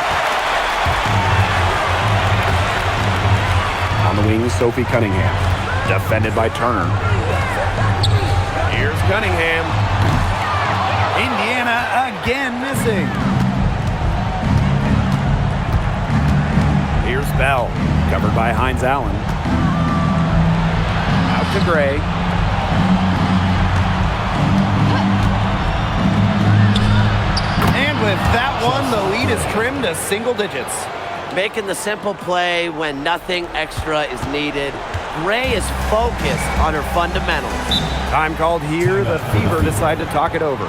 S4: On the wing, Sophie Cunningham. Defended by Turner.
S1: Here's Cunningham. Indiana again missing. Here's Bell. Covered by Hines Allen. Out to Gray. And with that one, the lead is trimmed to single digits.
S3: Making the simple play when nothing extra is needed. Gray is focused on her fundamentals.
S1: Time called here. The Fever decide to talk it over.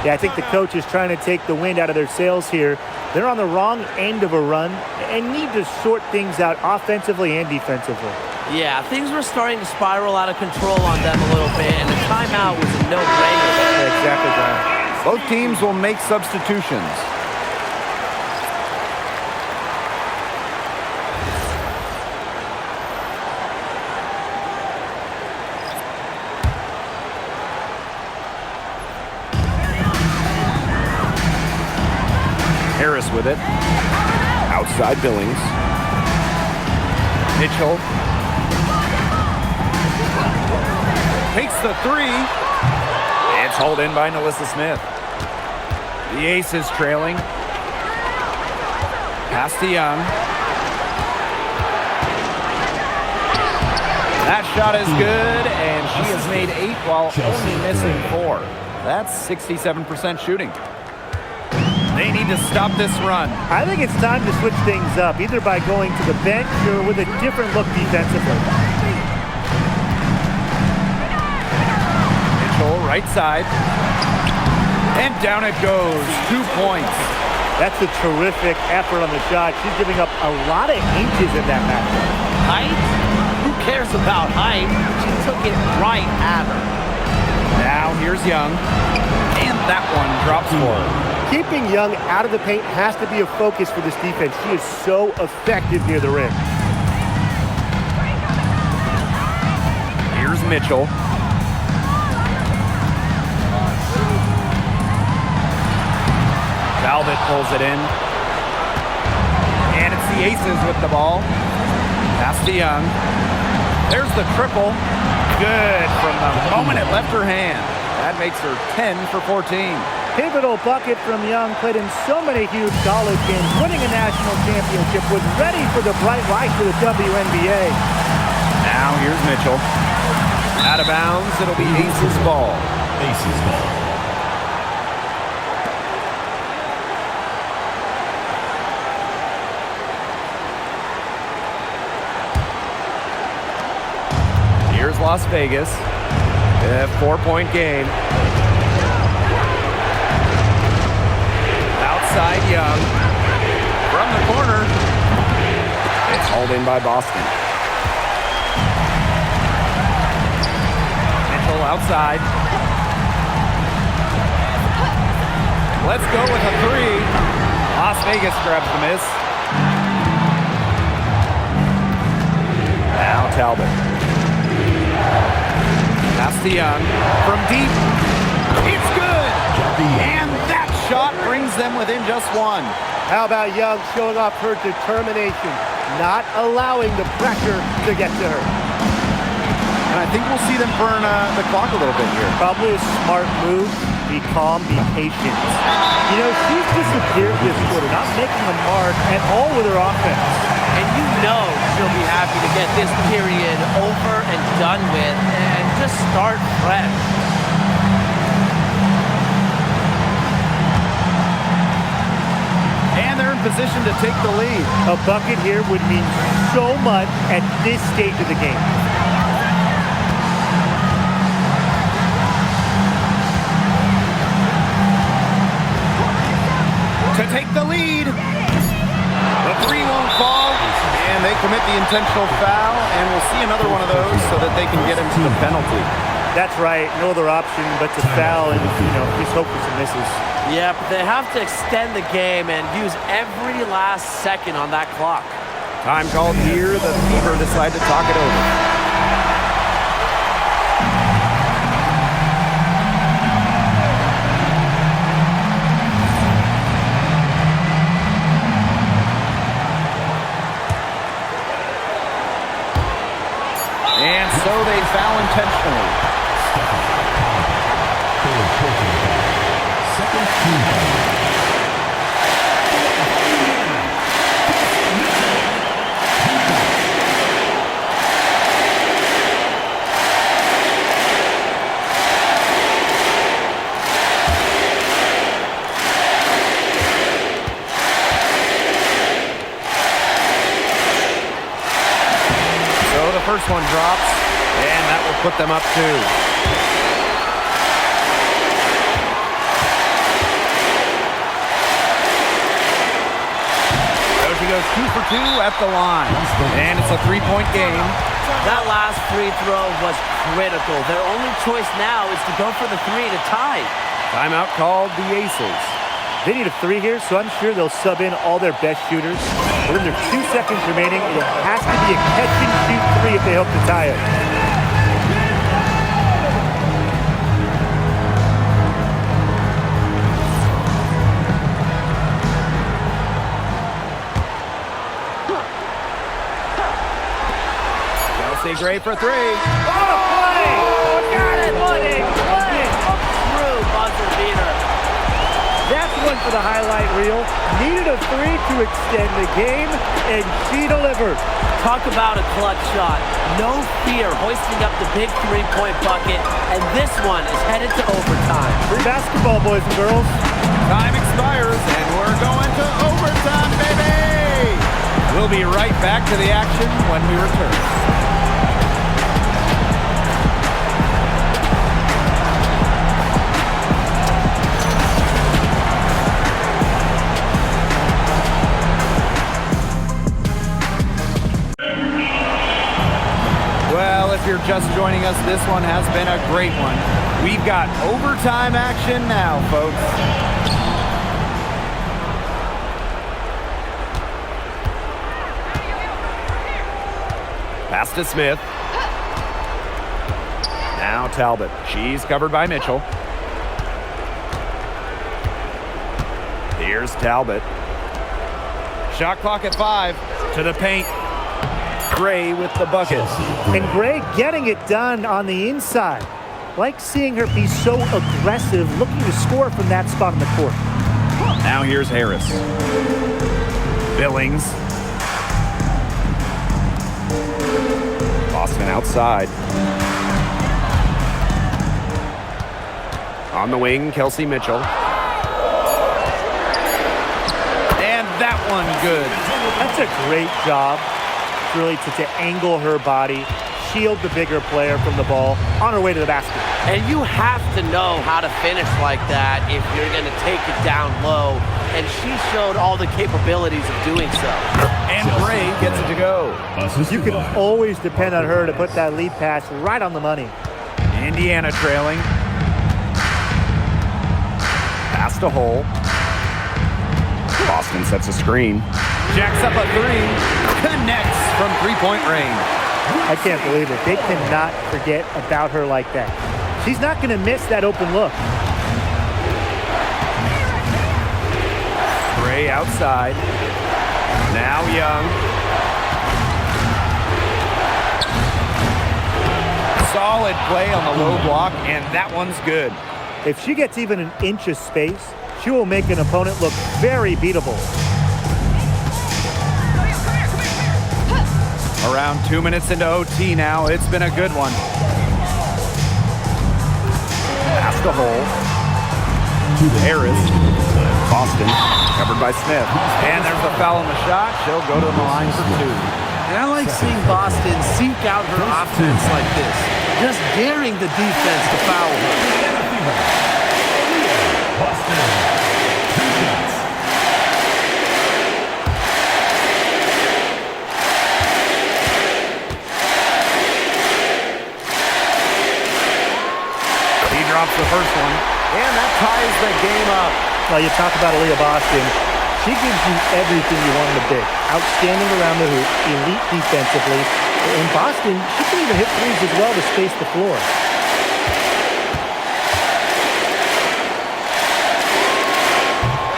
S2: Yeah, I think the coach is trying to take the wind out of their sails here. They're on the wrong end of a run and need to sort things out offensively and defensively.
S3: Yeah, things were starting to spiral out of control on them a little bit, and the timeout was a no-brainer.
S2: Yeah, exactly, Brian.
S1: Both teams will make substitutions. Harris with it.
S4: Outside Billings.
S1: Mitchell takes the three. It's hauled in by Nalissa Smith. The Aces trailing. Pass to Young. That shot is good, and she has made 8 while only missing 4. That's 67% shooting. They need to stop this run.
S2: I think it's time to switch things up, either by going to the bench or with a different look defensively.
S1: Mitchell, right side. And down it goes. 2 points.
S2: That's a terrific effort on the shot. She's giving up a lot of inches in that matchup.
S3: Height? Who cares about height? She took it right at her.
S1: Now here's Young. And that one drops for her.
S2: Keeping Young out of the paint has to be a focus for this defense. She is so effective near the rim.
S1: Here's Mitchell. Talbot pulls it in. And it's the Aces with the ball. Pass to Young. There's the triple. Good from the moment it left her hand. That makes her 10 for 14.
S2: Pivotal bucket from Young, played in so many huge college games, winning a national championship, was ready for the bright lights of the WNBA.
S1: Now here's Mitchell. Out of bounds, it'll be Aces ball.
S5: Aces ball.
S1: Here's Las Vegas. A 4-point game. Outside Young. From the corner.
S4: It's hauled in by Boston.
S1: Mitchell outside. Let's go with a three. Las Vegas grabs the miss. Now Talbot. Pass to Young. From deep. It's good. And that shot brings them within just one.
S2: How about Young showing off her determination? not allowing the pressure to get to her.
S1: And I think we'll see them burn the clock a little bit here.
S2: Probably a smart move. Be calm, be patient. You know, she's disappeared this quarter, not making a mark at all with her offense.
S3: And you know she'll be happy to get this period over and done with and just start fresh.
S1: And they're in position to take the lead.
S2: A bucket here would mean so much at this stage of the game.
S1: To take the lead. The three won't fall, and they commit the intentional foul, and we'll see another one of those so that they can get into the penalty.
S2: That's right. No other option but to foul and, just hope for some misses.
S3: Yeah, but they have to extend the game and use every last second on that clock.
S1: Time called here. The Fever decide to talk it over. And so they foul intentionally.
S5: Second team foul.
S1: First one drops, and that will put them up two. So she goes 2 for 2 at the line, and it's a three-point game.
S3: That last free throw was critical. Their only choice now is to go for the three to tie.
S1: Timeout called the Aces.
S2: They need a three here, so I'm sure they'll sub in all their best shooters. With under 2 seconds remaining, it has to be a catch-and-shoot three if they hope to tie it.
S1: Chelsea Gray for three.
S2: Oh, play! Got it! What a play!
S3: True buzzer beater.
S2: That's one for the highlight reel. Needed a three to extend the game, and she delivered.
S3: Talk about a clutch shot. No fear hoisting up the big three-point bucket, and this one is headed to overtime.
S2: Free basketball, boys and girls.
S1: Time expires, and we're going to overtime, baby! We'll be right back to the action when we return. Well, if you're just joining us, this one has been a great one. We've got overtime action now, folks. Pass to Smith. Now Talbot. She's covered by Mitchell. Here's Talbot. Shot clock at 5. To the paint. Gray with the bucket.
S2: And Gray getting it done on the inside. Like seeing her be so aggressive, looking to score from that spot on the court.
S1: Now here's Harris. Billings. Boston outside. On the wing, Kelsey Mitchell. And that one good.
S2: That's a great job. Really to angle her body, shield the bigger player from the ball on her way to the basket.
S3: And you have to know how to finish like that if you're going to take it down low. And she showed all the capabilities of doing so.
S1: And Gray gets it to go.
S2: You can always depend on her to put that lead pass right on the money.
S1: Indiana trailing. Pass to Hole. Boston sets a screen. Jacks up a three. Connects from three-point range.
S2: I can't believe it. They cannot forget about her like that. She's not going to miss that open look.
S1: Gray outside. Now Young. Solid play on the low block, and that one's good.
S2: If she gets even an inch of space, she will make an opponent look very beatable.
S1: Around 2 minutes into OT now. It's been a good one. Past the hole. Harris. Boston. Covered by Smith. And there's a foul on the shot. She'll go to the line for 2.
S3: And I like seeing Boston seek out her offense like this, just daring the defense to foul her.
S5: Boston. 2 shots.
S1: He drops the first one. And that ties the game up.
S2: Well, you talk about Aaliyah Boston. She gives you everything you want in a big. Outstanding around the hoop, elite defensively. In Boston, she can even hit threes as well to space the floor.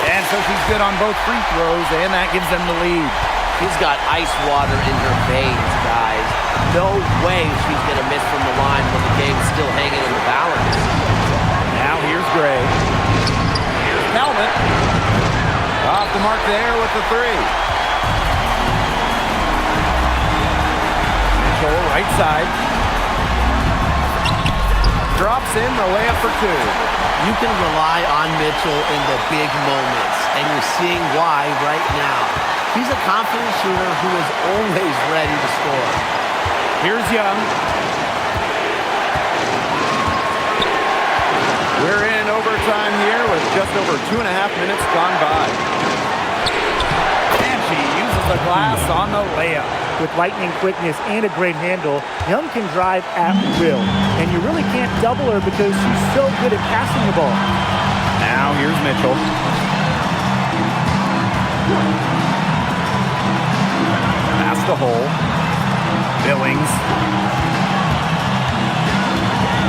S1: And so she's good on both free throws, and that gives them the lead.
S3: She's got ice water in her veins, guys. No way she's going to miss from the line when the game's still hanging in the balance.
S1: Now here's Gray. Here's Talbot. Off the mark there with the 3. Mitchell, right side. Drops in the layup for 2.
S3: You can rely on Mitchell in the big moments, and you're seeing why right now. He's a confident shooter who is always ready to score.
S1: Here's Young. We're in overtime here with just over 2.5 minutes gone by. And she uses the glass on the layup.
S2: With lightning quickness and a great handle, Young can drive at will. And you really can't double her because she's so good at passing the ball.
S1: Now here's Mitchell. Past the hole. Billings.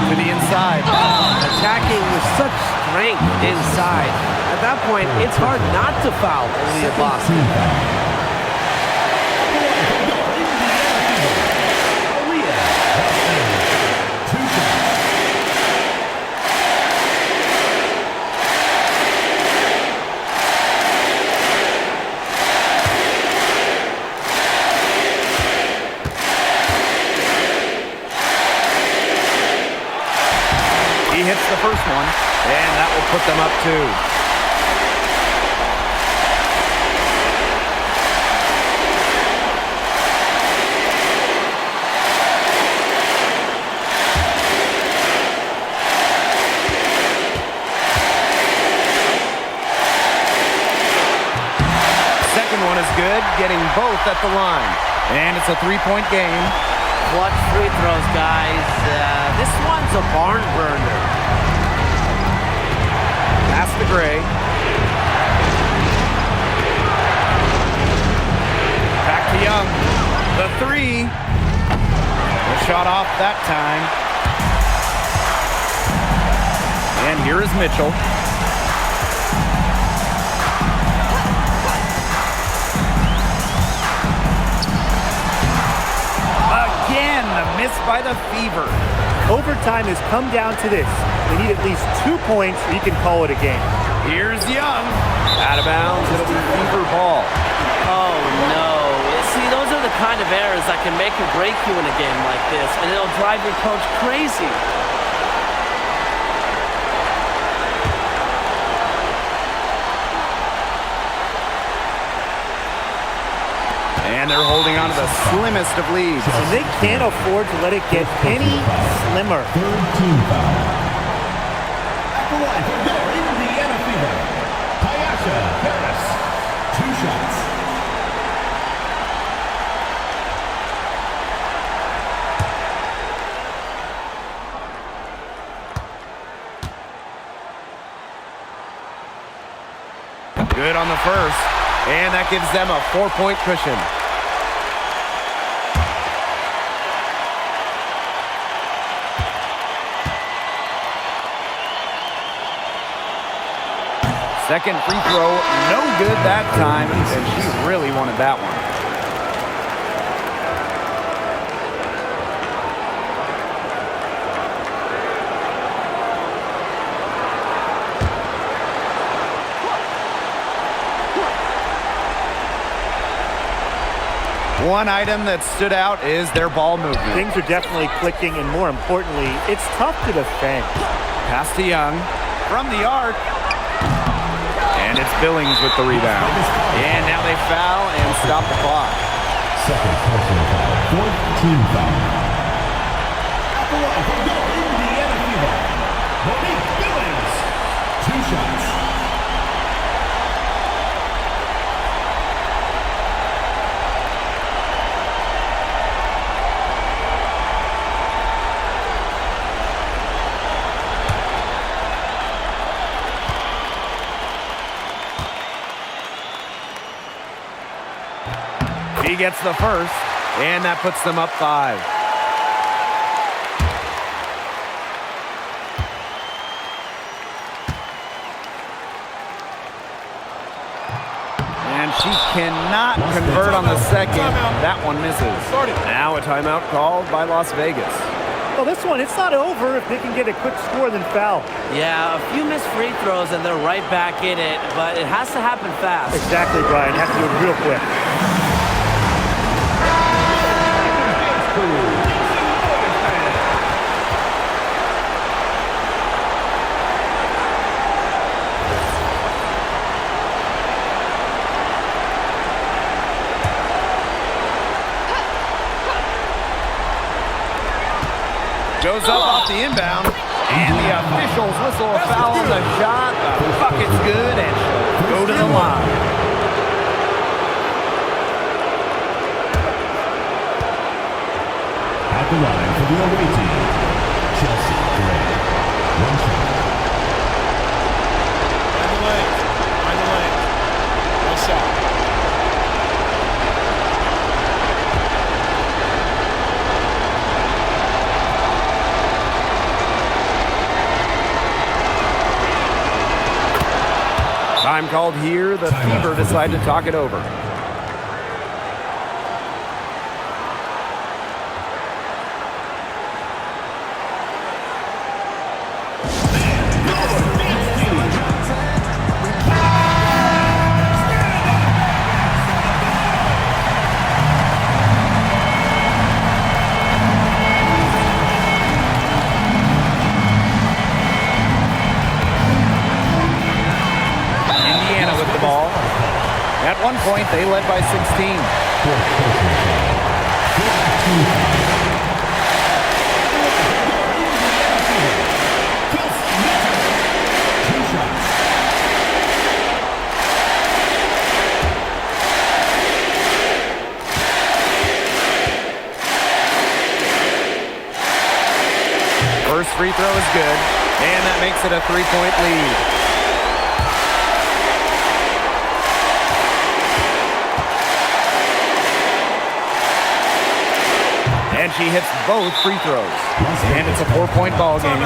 S1: To the inside.
S3: Attacking with such strength inside. At that point, it's hard not to foul Aaliyah Boston.
S1: He hits the first one, and that will put them up 2. Second one is good, getting both at the line. And it's a 3-point game.
S3: Clutch free throws, guys. This one's a barn burner.
S1: Pass to Gray. Back to Young. The 3. The shot off that time. And here is Mitchell. Again, the miss by the Fever.
S2: Overtime has come down to this. They need at least 2 points or you can call it a game.
S1: Here's Young. Out of bounds. It'll be Fever ball.
S3: Oh, no. See, those are the kind of errors that can make or break you in a game like this, and it'll drive your coach crazy.
S1: And they're holding on to the slimmest of leads.
S2: And they can't afford to let it get any slimmer.
S5: Third team foul. At the line for your Indiana Fever, Tyasha Harris. 2 shots.
S1: Good on the first. And that gives them a 4-point cushion. Second free throw, no good that time, and she really wanted that one. One item that stood out is their ball movement.
S2: Things are definitely clicking, and more importantly, it's tough to defend.
S1: Pass to Young from the arc. And it's Billings with the rebound. And now they foul and stop the clock.
S5: Second personal foul. Fourth team foul. At the line for your Indiana Fever, Monique Billings. 2 shots.
S1: He gets the first, and that puts them up 5. And she cannot convert on the second. That one misses. Now a timeout called by Las Vegas.
S2: Well, this one, it's not over if they can get a quick score then foul.
S3: Yeah, a few missed free throws and they're right back in it, but it has to happen fast.
S2: Exactly, Brian. Have to do it real quick.
S1: Goes up off the inbound, and the officials whistle a foul on the shot. The bucket's good, and she'll go to the line.
S5: At the line for the away team, Chelsea Gray. 1 shot.
S6: Mind the lanes. Mind the lanes. 1 shot.
S1: Time called here. The Fever decide to talk it over. At one point, they led by 16. First free throw is good, and that makes it a 3-point lead. And she hits both free throws. And it's a 4-point ball game.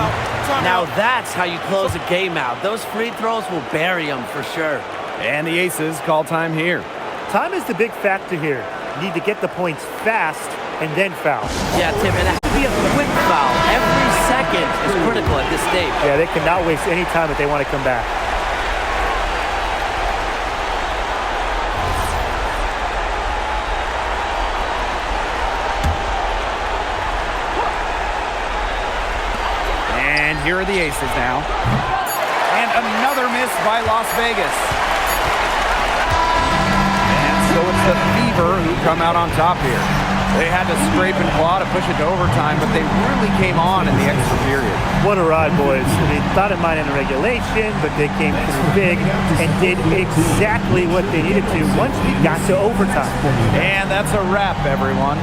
S3: Now that's how you close a game out. Those free throws will bury them for sure.
S1: And the Aces call time here.
S2: Time is the big factor here. You need to get the points fast and then foul.
S3: Yeah, Tim, and it has to be a quick foul. Every second is critical at this stage.
S2: Yeah, they cannot waste any time if they want to come back.
S1: Here are the Aces now. And another miss by Las Vegas. And so it's the Fever who come out on top here. They had to scrape and claw to push it to overtime, but they really came on in the extra period.
S2: What a ride, boys. They thought it might end in regulation, but they came through big and did exactly what they needed to once we got to overtime.
S1: And that's a wrap, everyone.